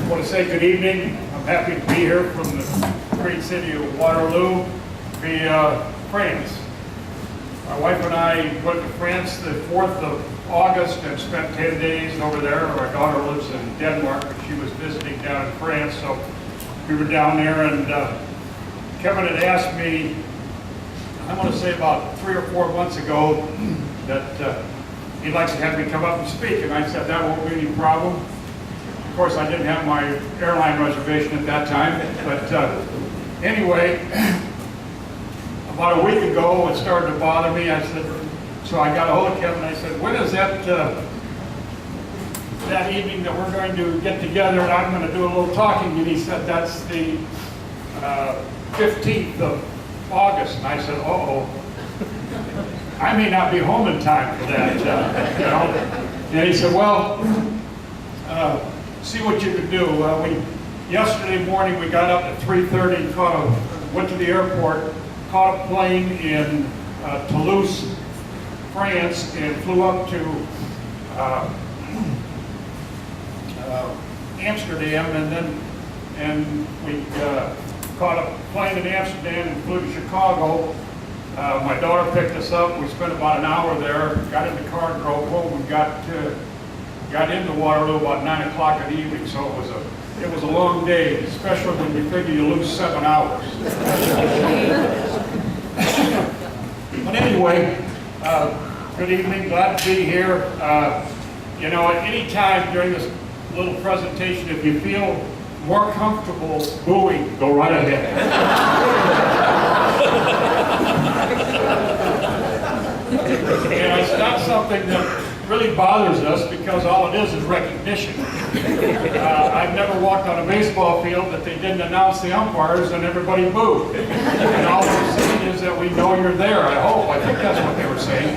I want to say good evening. I'm happy to be here from the great city of Waterloo, France. My wife and I went to France the 4th of August and spent 10 days over there. Our daughter lives in Denmark, but she was visiting down in France, so we were down there, and Kevin had asked me, I want to say about 3 or 4 months ago, that he'd like to have me come up and speak, and I said that won't be any problem. Of course, I didn't have my airline reservation at that time, but anyway, about a week ago, it started to bother me. I said, so I got a hold of Kevin, and I said, when is that evening that we're going to get together and I'm going to do a little talking? And he said, that's the 15th of August. And I said, uh-oh, I may not be home in time for that, you know. And he said, well, see what you can do. Yesterday morning we got up at 3:30, went to the airport, caught a plane in Toulouse, France, and flew up to Amsterdam, and we caught a plane in Amsterdam and flew to Chicago. My daughter picked us up. We spent about an hour there, got in the car, drove home, and got into Waterloo about 9 o'clock in the evening. So it was a long day, especially when you figure you lose 7 hours. But anyway, good evening. Glad to be here. You know, at any time during this little presentation, if you feel more comfortable booing, go right ahead. And it's not something that really bothers us, because all it is recognition. I've never walked on a baseball field that they didn't announce the umpires and everybody booed. And all they're saying is that we know you're there, I hope. I think that's what they were saying.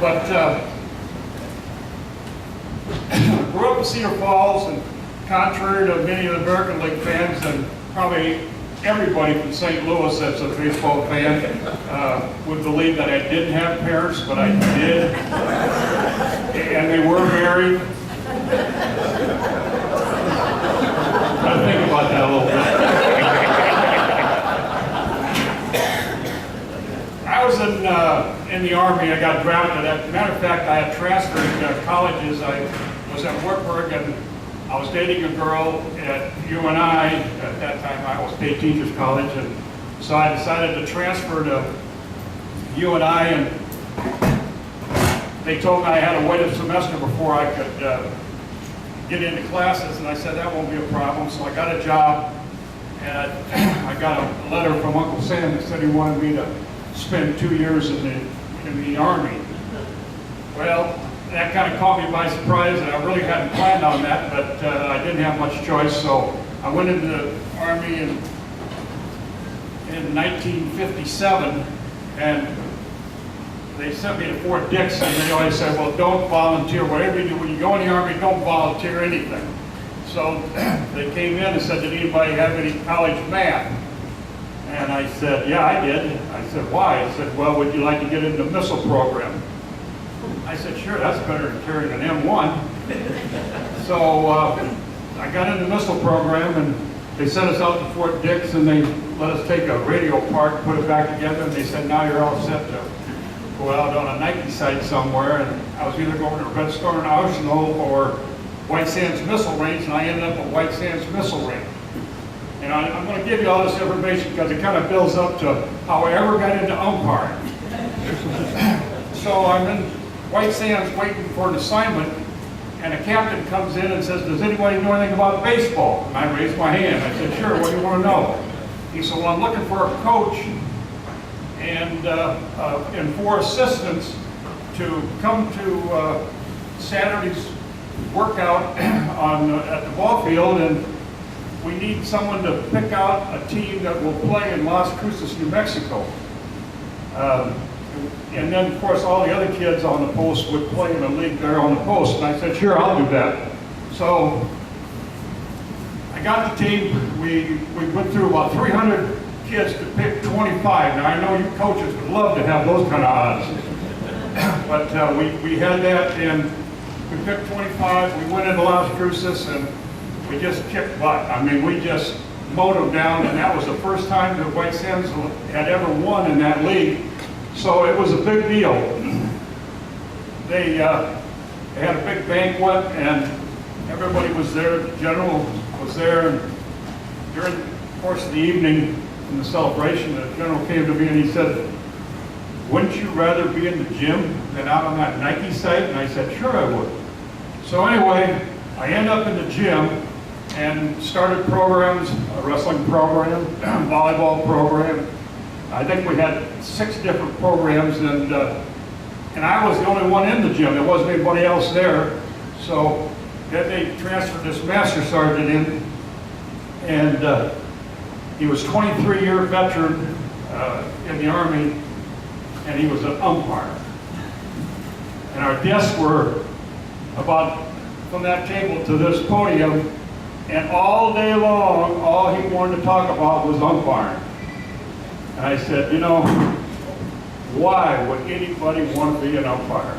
But grew up in Cedar Falls, and contrary to many of the American League fans, and probably everybody from St. Louis that's a baseball fan would believe that I didn't have parents, but I did. And they were married. I think about that a little bit. I was in the Army. I got drafted. As a matter of fact, I had transferred colleges. I was at Wartburg, and I was dating a girl at UNI. At that time, Iowa State Teachers College, and so I decided to transfer to UNI, and they told me I had to wait a semester before I could get into classes, and I said that won't be a problem. So I got a job, and I got a letter from Uncle Sam that said he wanted me to spend 2 years in the Army. Well, that kind of caught me by surprise, and I really hadn't planned on that, but I didn't have much choice, so I went into the Army in 1957, and they sent me to Fort Dix, and they always said, well, don't volunteer. Whatever you do, when you go in the Army, don't volunteer anything. So they came in and said, did anybody have any college math? And I said, yeah, I did. I said, why? I said, well, would you like to get into the missile program? I said, sure, that's better than carrying an M1. So I got into the missile program, and they sent us out to Fort Dix, and they let us take a radio part, put it back together, and they said, now you're all set to go out on a Nike site somewhere. And I was either going to Redstone Arsenal or White Sands Missile Range, and I ended up at White Sands Missile Range. And I'm going to give you all this information because it kind of builds up to how I ever got into umpiring. So I'm in White Sands waiting for an assignment, and a captain comes in and says, does anybody know anything about baseball? And I raised my hand. I said, sure, what do you want to know? He said, well, I'm looking for a coach and 4 assistants to come to Saturday's workout at the ball field, and we need someone to pick out a team that will play in Las Cruces, New Mexico. And then, of course, all the other kids on the post would play in a league there on the post. And I said, sure, I'll do that. So I got the team. We went through about 300 kids to pick 25. Now, I know you coaches would love to have those kind of odds. But we had that, and we picked 25. We went into Las Cruces, and we just kicked butt. I mean, we just mowed them down, and that was the first time that White Sands had ever won in that league. So it was a big deal. They had a big banquet, and everybody was there. The general was there, and during the course of the evening in the celebration, the general came to me and he said, "Wouldn't you rather be in the gym than out on that Nike site?" And I said, "Sure I would." So anyway, I end up in the gym and started programs, a wrestling program, volleyball program. I think we had 6 different programs, and I was the only one in the gym. There wasn't anybody else there. So then they transferred this master sergeant in, and he was 23-year veteran in the Army, and he was an umpire. And our desks were about from that table to this podium, and all day long, all he wanted to talk about was umpiring. And I said, you know, why would anybody want to be an umpire?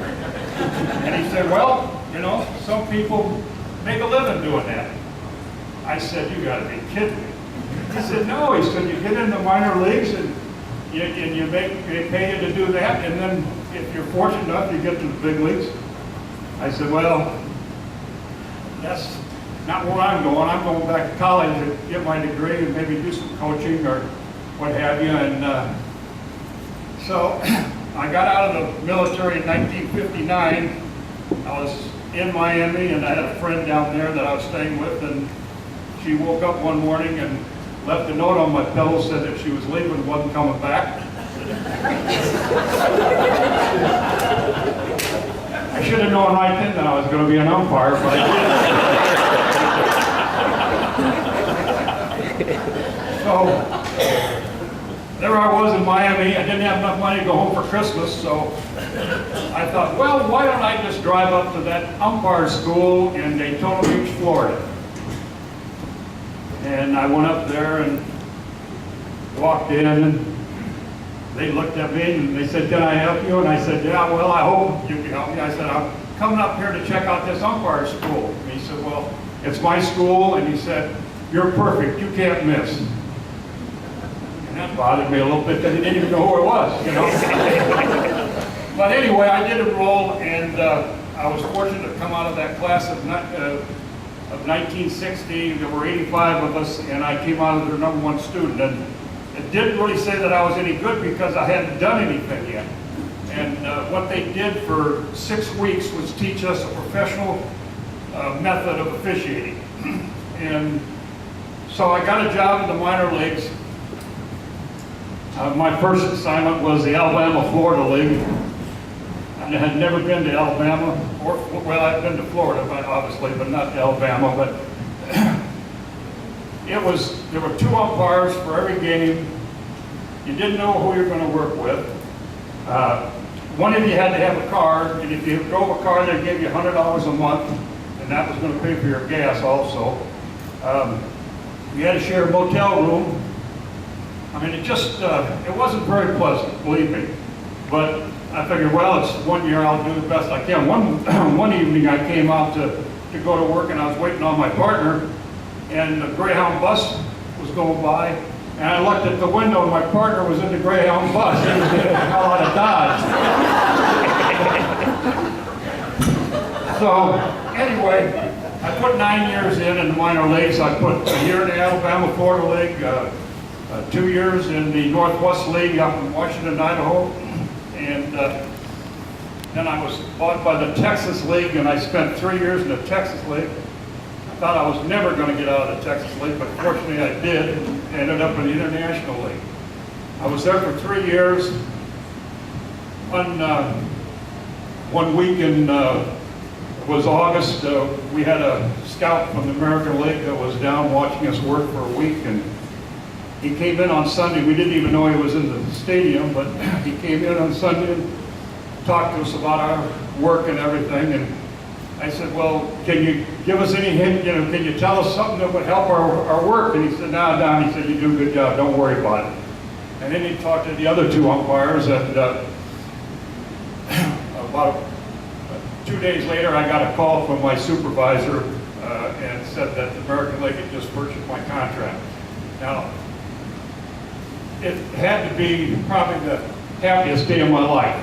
And he said, well, you know, some people make a living doing that. I said, you got to be kidding me. He said, no. He said, you get in the minor leagues and they pay you to do that, and then if you're fortunate enough, you get to the big leagues. I said, well, that's not where I'm going. I'm going back to college to get my degree and maybe do some coaching or what have you. And so I got out of the military in 1959. I was in Miami, and I had a friend down there that I was staying with, and she woke up one morning and left a note on my pillow, said that she was leaving and wasn't coming back. I should have known right then that I was going to be an umpire, but I didn't. So there I was in Miami. I didn't have enough money to go home for Christmas, so I thought, well, why don't I just drive up to that umpire school in Daytona Beach, Florida? And I went up there and walked in, and they looked at me and they said, "Can I help you?" And I said, "Yeah, well, I hope you can help me." I said, "I'm coming up here to check out this umpire school." And he said, "Well, it's my school." And he said, "You're perfect. You can't miss." And that bothered me a little bit that he didn't even know who it was, you know. But anyway, I did enroll, and I was fortunate to come out of that class of 1960. There were 85 of us, and I came out as their #1 student. And it didn't really say that I was any good because I hadn't done anything yet. And what they did for 6 weeks was teach us a professional method of officiating. And so I got a job in the minor leagues. My first assignment was the Alabama-Florida League. I had never been to Alabama, or, well, I'd been to Florida, but obviously, but not to Alabama. But there were 2 umpires for every game. You didn't know who you were going to work with. One of you had to have a car, and if you drove a car, they'd give you $100 a month, and that was going to pay for your gas also. You had to share a motel room. I mean, it just, it wasn't very pleasant, believe me. But I figured, well, it's 1 year, I'll do the best I can. One evening I came out to go to work, and I was waiting on my partner, and the Greyhound bus was going by, and I looked at the window, and my partner was in the Greyhound bus. He was getting the hell out of Dodge. So anyway, I put 9 years in the minor leagues. I put a year in the Alabama-Florida League, 2 years in the Northwest League up in Washington, Idaho. And then I was bought by the Texas League, and I spent 3 years in the Texas League. I thought I was never going to get out of the Texas League, but fortunately I did, and ended up in the International League. I was there for 3 years. One week in was August. We had a scout from the American League that was down watching us work for a week, and he came in on Sunday. We didn't even know he was in the stadium, but he came in on Sunday and talked to us about our work and everything. And I said, well, can you give us any hint, can you tell us something that would help our work? And he said, no, Don, he said, you do a good job, don't worry about it. And then he talked to the other 2 umpires, and about 2 days later, I got a call from my supervisor and said that the American League had just purchased my contract. Now, it had to be probably the happiest day of my life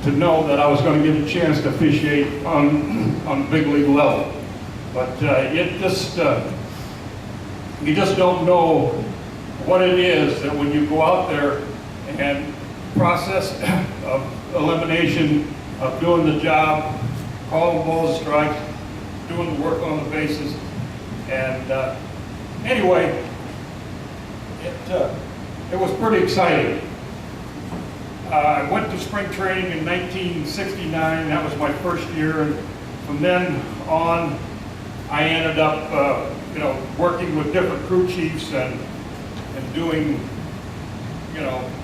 to know that I was going to get a chance to officiate on the big league level. But it just, you just don't know what it is that when you go out there and process of elimination, of doing the job, calling balls, strikes, doing the work on the bases. And anyway, it was pretty exciting. I went to spring training in 1969. That was my first year. And from then on, I ended up, working with different crew chiefs and doing,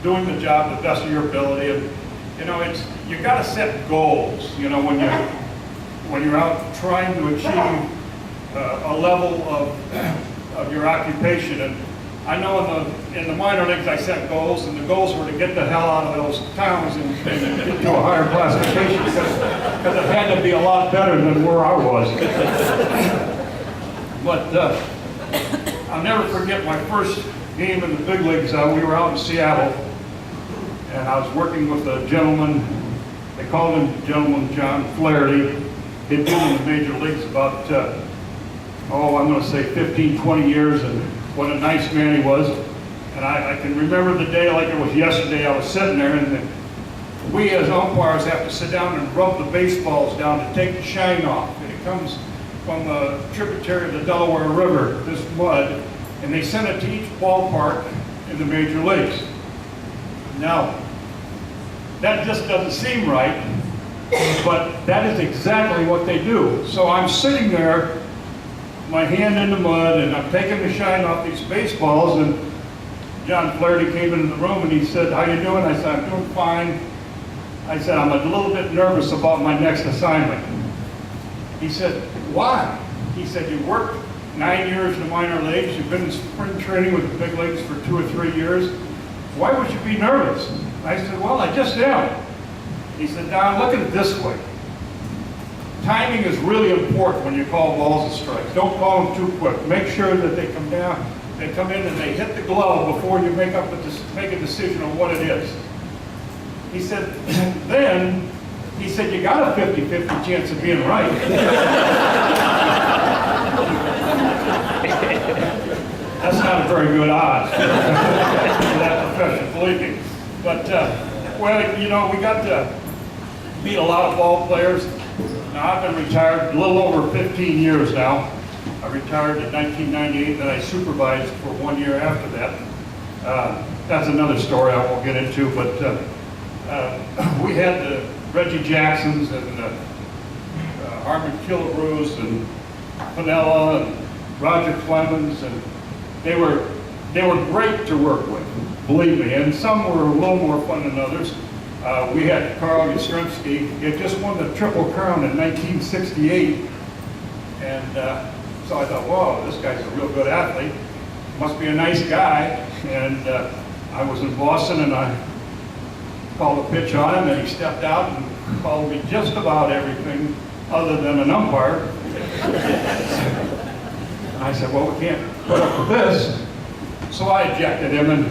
doing the job the best of your ability. And you got to set goals. When you're out trying to achieve a level of your occupation. And I know in the minor leagues I set goals, and the goals were to get the hell out of those towns and get to a higher classification because it had to be a lot better than where I was. But I'll never forget my first game in the big leagues. We were out in Seattle, and I was working with a gentleman. They called him Gentleman John Flaherty. He'd been in the major leagues about, I'm going to say 15, 20 years, and what a nice man he was. And I can remember the day like it was yesterday. I was sitting there, and we as umpires have to sit down and rub the baseballs down to take the shine off. And it comes from a tributary of the Delaware River, this mud, and they send it to each ballpark in the major leagues. Now, that just doesn't seem right, but that is exactly what they do. So I'm sitting there, my hand in the mud, and I'm taking the shine off these baseballs, and John Flaherty came into the room and he said, "How you doing?" I said, "I'm doing fine." I said, "I'm a little bit nervous about my next assignment." He said, "Why?" He said, "You worked 9 years in the minor leagues, you've been in spring training with the big leagues for 2 or 3 years. Why would you be nervous?" I said, "Well, I just am." He said, "Don, look at it this way. Timing is really important when you call balls and strikes. Don't call them too quick. Make sure that they come down, they come in and they hit the glove before you make a decision on what it is." He said, "You got a 50-50 chance of being right." That's not a very good odds for that profession, believe me. But, we got to meet a lot of ball players. Now, I've been retired a little over 15 years now. I retired in 1998, and I supervised for 1 year after that. That's another story I won't get into, but we had the Reggie Jacksons and Harmon Killebrews and Pinella and Roger Clemens, and they were great to work with, believe me, and some were a little more fun than others. We had Carl Yastrzemski. He had just won the Triple Crown in 1968, and so I thought, whoa, this guy's a real good athlete. Must be a nice guy. And I was in Boston, and I called a pitch on him, and he stepped out and called me just about everything other than an umpire. I said, well, we can't put up with this. So I ejected him, and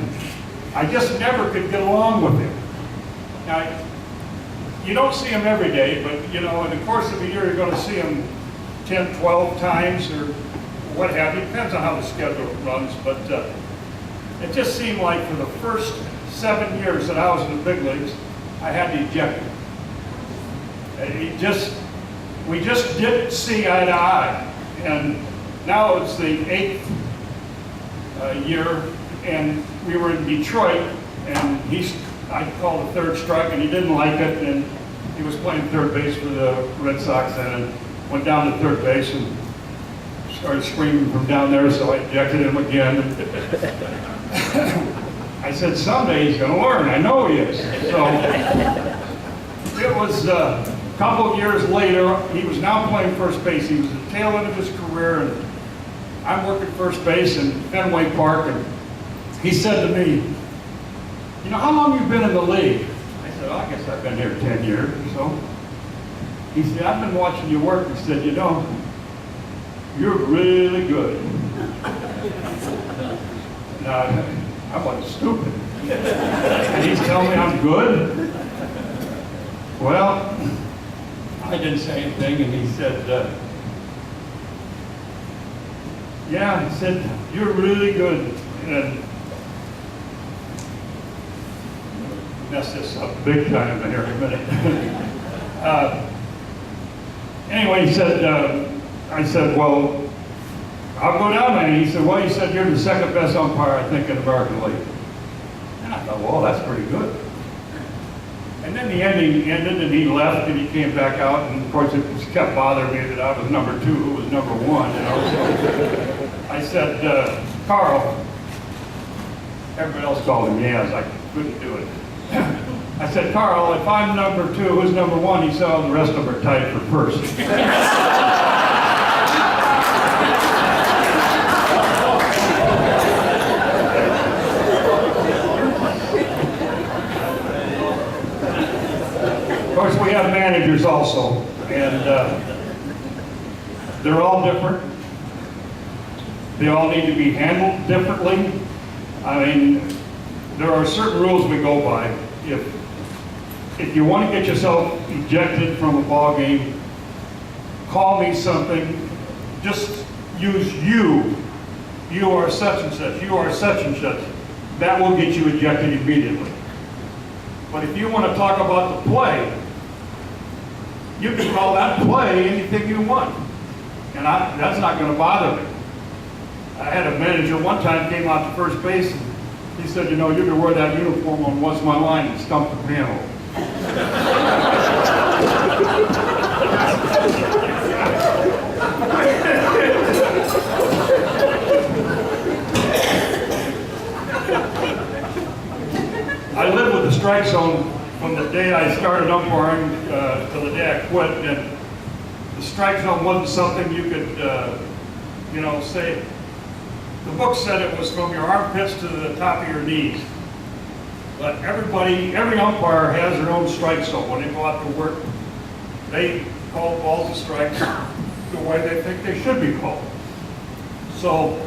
I just never could get along with him. Now, you don't see him every day, but, in the course of a year, you're going to see him 10, 12 times or what have you. Depends on how the schedule runs, but it just seemed like for the first 7 years that I was in the big leagues, I had to eject him. We just didn't see eye to eye. And now it's the 8th year, and we were in Detroit, and I called the third strike, and he didn't like it, and he was playing third base for the Red Sox then, and went down to third base and started screaming from down there, so I ejected him again. I said, someday he's going to learn. I know he is. So it was a couple of years later. He was now playing first base. He was at the tail end of his career, and I'm working first base in Fenway Park, and he said to me, how long have you been in the league? I said, I guess I've been here 10 years or so. He said, I've been watching you work. He said, you're really good. Now, I wasn't stupid. And he's telling me I'm good? Well, I didn't say anything, and he said, yeah, he said, you're really good. And mess this up big time in here in a minute. Anyway, he said, I said, well, I'll go down there. And he said, well, you said you're the second best umpire, I think, in the American League. And I thought, well, that's pretty good. And then the ending ended, and he left, and he came back out, and of course it just kept bothering me that I was number 2, who was number 1, you know. So I said, Carl, everybody else called him Yaz, I couldn't do it. I said, Carl, if I'm number 2, who's number 1? He said, oh, the rest of them are tied for first. Of course, we have managers also, and they're all different. They all need to be handled differently. I mean, there are certain rules we go by. If you want to get yourself ejected from a ball game, call me something. Just use you. You are such and such. You are such and such. That will get you ejected immediately. But if you want to talk about the play, you can call that play anything you want. And that's not going to bother me. I had a manager one time came out to first base, and he said, you know, you can wear that uniform on What's My Line and stump the panel. I lived with the strike zone from the day I started umpiring to the day I quit, and the strike zone wasn't something you could, you know, say. The book said it was from your armpits to the top of your knees. But every umpire has their own strike zone. When they go out to work, they call balls and strikes the way they think they should be called. So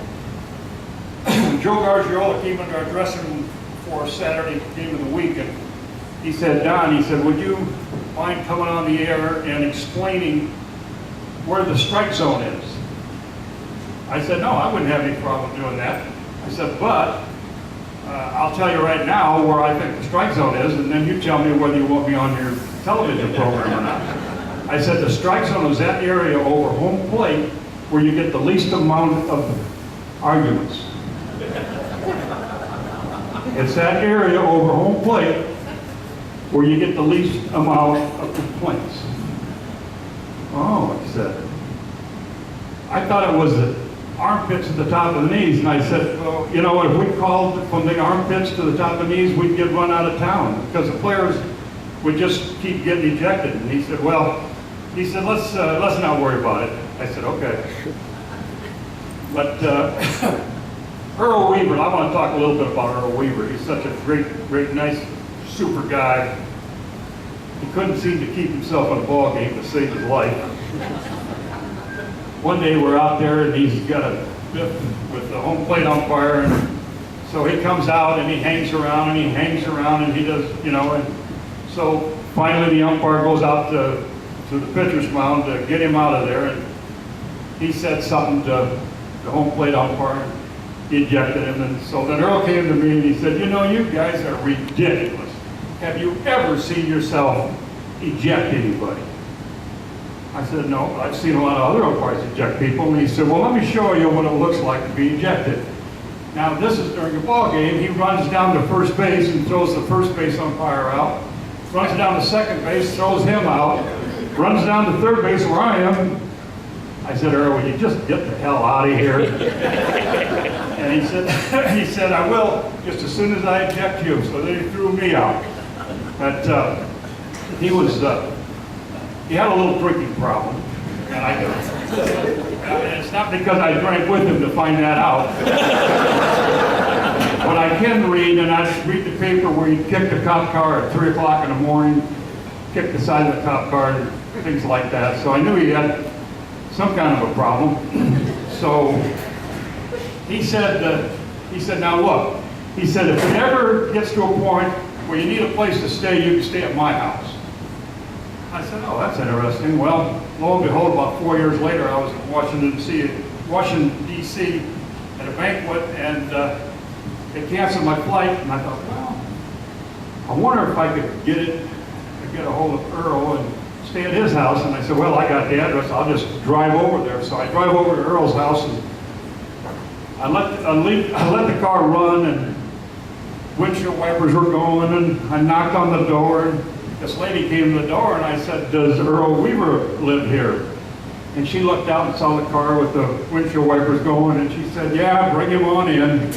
Joe Gargiola came into our dressing room for Saturday game of the week, and he said, Don, he said, would you mind coming on the air and explaining where the strike zone is? I said, no, I wouldn't have any problem doing that. I said, but I'll tell you right now where I think the strike zone is, and then you tell me whether you want me on your television program or not. I said, the strike zone is that area over home plate where you get the least amount of arguments. It's that area over home plate where you get the least amount of complaints. Oh, he said. I thought it was the armpits to the top of the knees, and I said, well, you know, if we called from the armpits to the top of the knees, we'd get run out of town because the players would just keep getting ejected. And he said, well, he said, let's not worry about it. I said, okay. But Earl Weaver, I want to talk a little bit about Earl Weaver. He's such a great, nice, super guy. He couldn't seem to keep himself in a ball game to save his life. One day we're out there and he's got a biff with the home plate umpire, and so he comes out and he hangs around and he hangs around and he does, you know, and so finally the umpire goes out to the pitcher's mound to get him out of there, and he said something to the home plate umpire, ejected him, and so then Earl came to me and he said, you know, you guys are ridiculous. Have you ever seen yourself eject anybody? I said, no, I've seen a lot of other umpires eject people. And he said, well, let me show you what it looks like to be ejected. Now, this is during a ball game. He runs down to first base and throws the first base umpire out. Runs down to second base, throws him out. Runs down to third base where I am. I said, Earl, will you just get the hell out of here? And he said, I will, just as soon as I eject you. So then he threw me out. But he had a little drinking problem, and it's not because I drank with him to find that out. But I can read, and I read the paper where you kick the cop car at 3 o'clock in the morning, kick the side of the cop car, and things like that. So I knew he had some kind of a problem. So he said, now look, he said, if it ever gets to a point where you need a place to stay, you can stay at my house. I said, oh, that's interesting. Well, lo and behold, about 4 years later, I was in Washington, D.C. at a banquet, and they canceled my flight, and I thought, well, I wonder if I could get a hold of Earl and stay at his house. And I said, well, I got the address, I'll just drive over there. So I drive over to Earl's house, and I let the car run, and windshield wipers were going, and I knocked on the door, and this lady came to the door, and I said, does Earl Weaver live here? And she looked out and saw the car with the windshield wipers going, and she said, yeah, bring him on in.